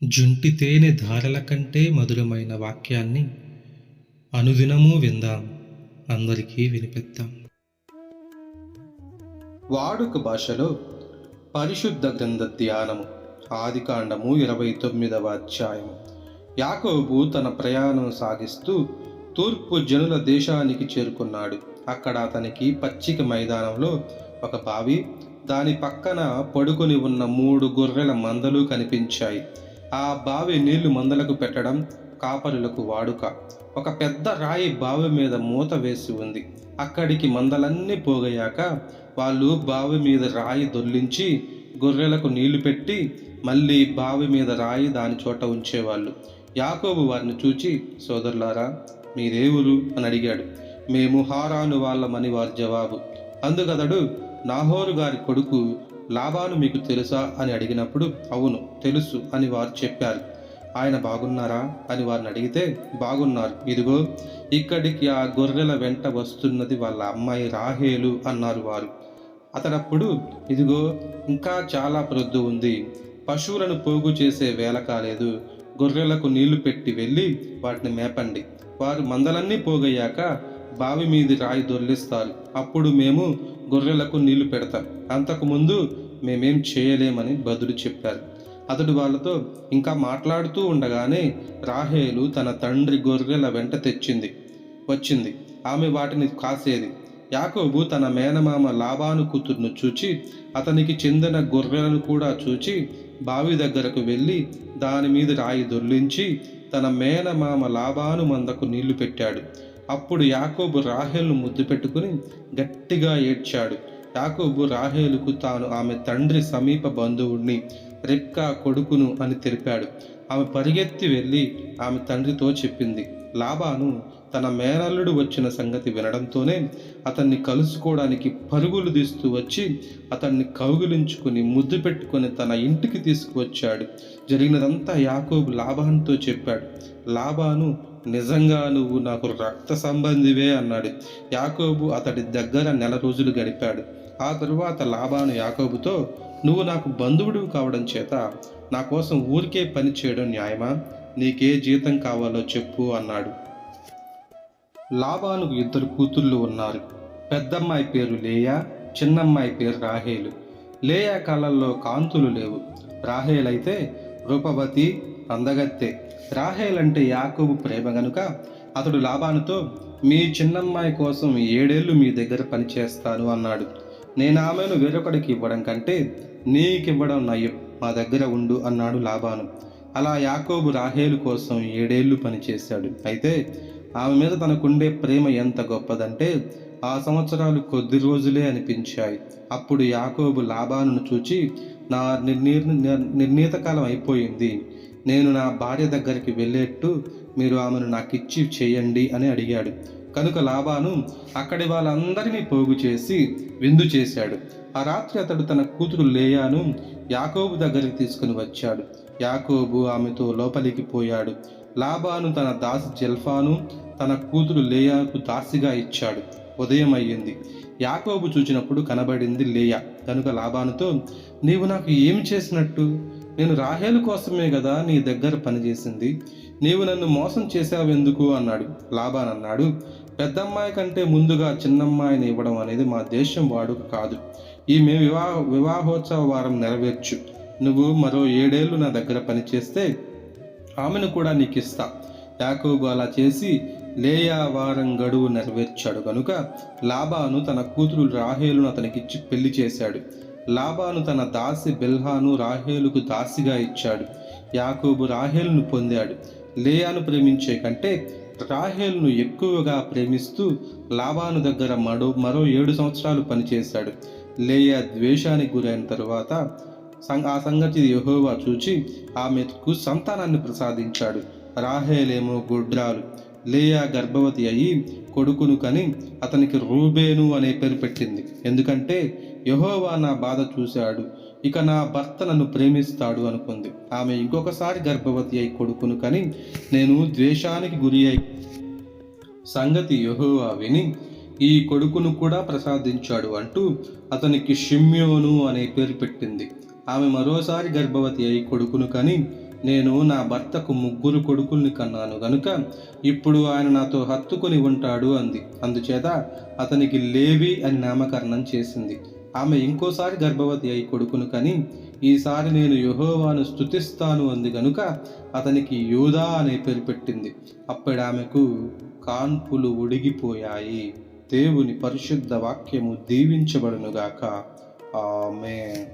జుంటి తేనె ధారల కంటే మధురమైన వాక్యాన్ని అనుదినము విందాం, అందరికీ వినిపిద్దాం. వాడుక భాషలో పరిశుద్ధ గ్రంథ ధ్యానము. ఆదికాండము 29వ అధ్యాయము. యాకోబు తన ప్రయాణం సాగిస్తూ తూర్పు జనుల దేశానికి చేరుకున్నాడు. అక్కడ అతనికి పచ్చిక మైదానంలో ఒక బావి, దాని పక్కన పడుకొని ఉన్న 3 గొర్రెల మందలు కనిపించాయి. ఆ బావి నీళ్లు మందలకు పెట్టడం కాపరులకు వాడుక. ఒక పెద్ద రాయి బావి మీద మూత వేసి ఉంది. అక్కడికి మందలన్నీ పోగయ్యాక వాళ్ళు బావి మీద రాయి దొర్లించి గొర్రెలకు నీళ్లు పెట్టి మళ్ళీ బావి మీద రాయి దాని చోట ఉంచేవాళ్ళు. యాకోబు వారిని చూచి, సోదరులారా, మీరేవురు అని అడిగాడు. మేము హారాను వాళ్ళమని వారి జవాబు. అందుకతడు, నాహోరు గారి కొడుకు లాబాను మీకు తెలుసా అని అడిగినప్పుడు, అవును తెలుసు అని వారు చెప్పారు. ఆయన బాగున్నారా అని వారిని అడిగితే, బాగున్నారు, ఇదిగో ఇక్కడికి ఆ గొర్రెల వెంట వస్తున్నది వాళ్ళ అమ్మాయి రాహేలు అన్నారు వారు. అతడప్పుడు, ఇదిగో ఇంకా చాలా ప్రొద్దు ఉంది, పశువులను పోగు చేసే వేళ కాలేదు, గొర్రెలకు నీళ్లు పెట్టి వెళ్ళి వాటిని మేపండి. వారు మందలన్నీ పోగయ్యాక బావి మీది రాయి దొర్లిస్తారు, అప్పుడు మేము గొర్రెలకు నీళ్లు పెడతాం, అంతకుముందు మేమేం చేయలేమని బదులు చెప్పారు. అతడు వాళ్ళతో ఇంకా మాట్లాడుతూ ఉండగానే రాహేలు తన తండ్రి గొర్రెల వెంట వచ్చింది. ఆమె వాటిని కాసేది. యాకోబు తన మేనమామ లాబాను కూతురును చూచి అతనికి చెందిన గొర్రెలను కూడా చూచి బావి దగ్గరకు వెళ్ళి దాని మీద రాయి దొర్లించి తన మేనమామ లాబాను మందకు నీళ్లు పెట్టాడు. అప్పుడు యాకోబు రాహేలును ముద్దు పెట్టుకుని గట్టిగా ఏడ్చాడు. యాకోబు రాహేలుకు తాను ఆమె తండ్రి సమీప బంధువుణ్ణి, రెబ్కా కొడుకును అని తెలిపాడు. ఆమె పరిగెత్తి వెళ్ళి ఆమె తండ్రితో చెప్పింది. లాబాను తన మేనల్లుడు వచ్చిన సంగతి వినడంతోనే అతన్ని కలుసుకోవడానికి పరుగులు తీస్తూ వచ్చి అతన్ని కౌగిలించుకుని ముద్దు పెట్టుకుని తన ఇంటికి తీసుకువచ్చాడు. జరిగినదంతా యాకోబు లాబానుతో చెప్పాడు. లాబాను, నిజంగా నువ్వు నాకు రక్త సంబంధివే అన్నాడు. యాకోబు అతడి దగ్గర 1 నెల రోజులు గడిపాడు. ఆ తరువాత లాబాను యాకోబుతో, నువ్వు నాకు బంధువుడు కావడం చేత నా కోసం ఊరికే పని చేయడం న్యాయమా? నీకే జీతం కావాలో చెప్పు అన్నాడు. లాబానుకు 2 కూతుళ్ళు ఉన్నారు. పెద్దమ్మాయి పేరు లేయా, చిన్నమ్మాయి పేరు రాహేలు. లేయా కళ్ళల్లో కాంతులు లేవు. రాహేలైతే రూపవతి, అందగత్తె. రాహేలంటే యాకోబు ప్రేమ గనుక అతడు లాబానుతో, మీ చిన్నమ్మాయి కోసం 7 ఏళ్ళు మీ దగ్గర పనిచేస్తాను అన్నాడు. నేను ఆమెను వేరొకడికి ఇవ్వడం కంటే నీకివ్వడం నయం, మా దగ్గర ఉండు అన్నాడు లాబాను. అలా యాకోబు రాహేలు కోసం 7 ఏళ్ళు పనిచేశాడు. అయితే ఆమె మీద తనకుండే ప్రేమ ఎంత గొప్పదంటే ఆ సంవత్సరాలు కొద్ది రోజులే అనిపించాయి. అప్పుడు యాకోబు లాబానును చూచి, నా నిర్ణీత కాలం అయిపోయింది, నేను నా భార్య దగ్గరికి వెళ్ళేట్టు మీరు ఆమెను నాకిచ్చి చేయండి అని అడిగాడు. కనుక లాబాను అక్కడి వాళ్ళందరినీ పోగు చేసి విందు చేశాడు. ఆ రాత్రి అతడు తన కూతురు లేయాను యాకోబు దగ్గరికి తీసుకుని వచ్చాడు. యాకోబు ఆమెతో లోపలికి పోయాడు. లాబాను తన దాసి జెల్ఫాను తన కూతురు లేయాకు దాసిగా ఇచ్చాడు. ఉదయం అయ్యింది. యాకోబు చూచినప్పుడు కనబడింది లేయా. కనుక లాబానుతో, నీవు నాకు ఏమి చేసినట్టు? నేను రాహేలు కోసమే కదా నీ దగ్గర పనిచేసింది, నీవు నన్ను మోసం చేశావెందుకు అన్నాడు. లాబాన్ అన్నాడు, పెద్దమ్మాయి కంటే ముందుగా చిన్నమ్మాయిని ఇవ్వడం అనేది మా దేశం వాడుక కాదు. ఈమె వివాహోత్సవ వారం నెరవేర్చు. నువ్వు మరో 7 ఏళ్ళు నా దగ్గర పనిచేస్తే ఆమెను కూడా నీకు ఇస్తా. యాకోబు అలా చేసి లేయా వారం గడువు నెరవేర్చాడు. కనుక లాబాను తన కూతురు రాహేలును అతనికిచ్చి పెళ్లి చేశాడు. లాబాను తన దాసి బిల్హాను రాహేలుకు దాసిగా ఇచ్చాడు. యాకోబు రాహేలును పొందాడు. లేయాను ప్రేమించే కంటే రాహేలును ఎక్కువగా ప్రేమిస్తూ లాబాను దగ్గర మరో 7 సంవత్సరాలు పనిచేశాడు. లేయా ద్వేషానికి గురైన తరువాత ఆ సంగతి యెహోవా చూచి ఆమెకు సంతానాన్ని ప్రసాదించాడు. రాహేలేమో గుడ్రాలు. లేయా గర్భవతి అయి కొడుకును కని అతనికి రూబేను అనే పేరు పెట్టింది. ఎందుకంటే యెహోవా నా బాధ చూశాడు, ఇక నా భర్త నన్ను ప్రేమిస్తాడు అనుకుంది. ఆమె ఇంకొకసారి గర్భవతి అయి కొడుకును కని నేను ద్వేషానికి గురి అయి సంగతి యెహోవా విని ఈ కొడుకును కూడా ప్రసాదించాడు అంటూ అతనికి షిమ్యోను అనే పేరు పెట్టింది. ఆమె మరోసారి గర్భవతి అయి కొడుకును కని నేను నా భర్తకు 3 కొడుకుల్ని కన్నాను గనుక ఇప్పుడు ఆయన నాతో హత్తుకొని ఉంటాడు అంది. అందుచేత అతనికి లేవి అని నామకరణం చేసింది. ఆమె ఇంకోసారి గర్భవతి అయి కొడుకును కని, ఈసారి నేను యెహోవాను స్తుతిస్తాను అంది గనుక అతనికి యూదా అనే పేరు పెట్టింది. అప్పుడు ఆమెకు కాన్పులు ఉడిగిపోయాయి. దేవుని పరిశుద్ధ వాక్యము దీవించబడునుగాక. ఆమేన్.